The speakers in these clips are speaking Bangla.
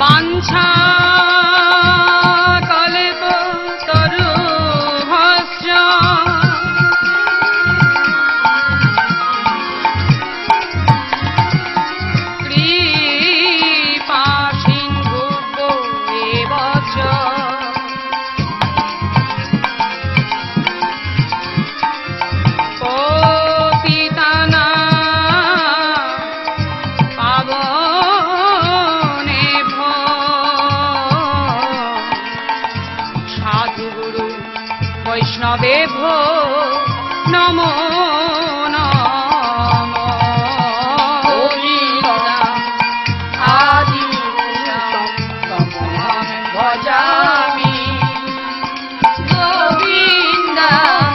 বাঞ্ছা কল্প তরু হস্য কৃপা সিন্ধুভ্য এব চ বৈষ্ণবেভ্যো নমো নমঃ। আদিপুরুষং তমহং ভজামি গোবিন্দং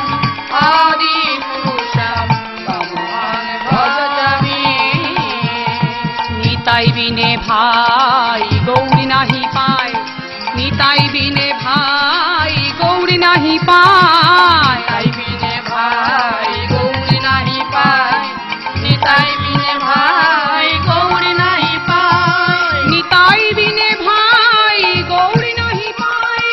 আদিপুরুষং তমহং ভজামি। নিতাই বিনে ভাই গৌরী নাহি পায়, নিতাই বিনে ভাই গৌরী নাহি পায়, নিতাই বিনে ভাই গৌরী নাহি পায়, নিতাই বিনে ভাই গৌরী নাহি পায়, নিতাই বিনে ভাই গৌরী নাহি পায়,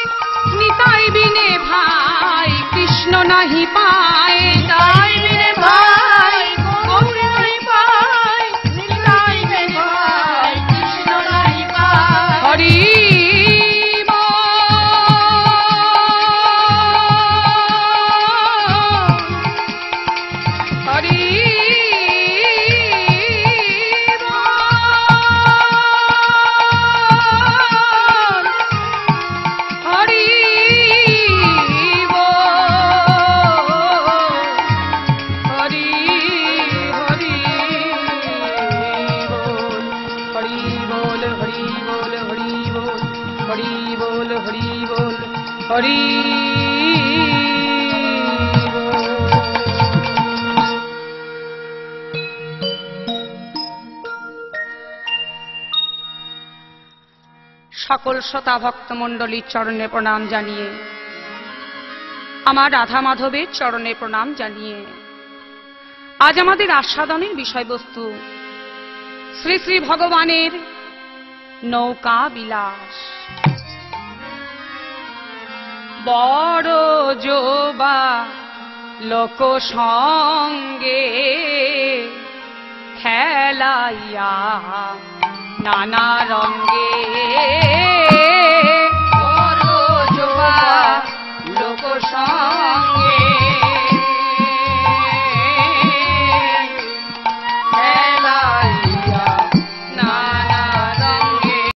নিতাই বিনে ভাই কৃষ্ণ নাহি পায়, নিতাই বিনে ভাই গৌরী নাহি পায়, নিতাই বিনে ভাই কৃষ্ণ নাহি পায়। হরি হরি সকল শ্রোতা ভক্তমণ্ডলীর চরণে প্রণাম জানিয়ে, আমার রাধা মাধবের চরণে প্রণাম জানিয়ে আজ আমাদের আস্বাদনের বিষয়বস্তু শ্রী শ্রী ভগবানের নৌকা বিলাস। বড় যোবা লোক সঙ্গে খেলাইয়া নানা রঙ্গে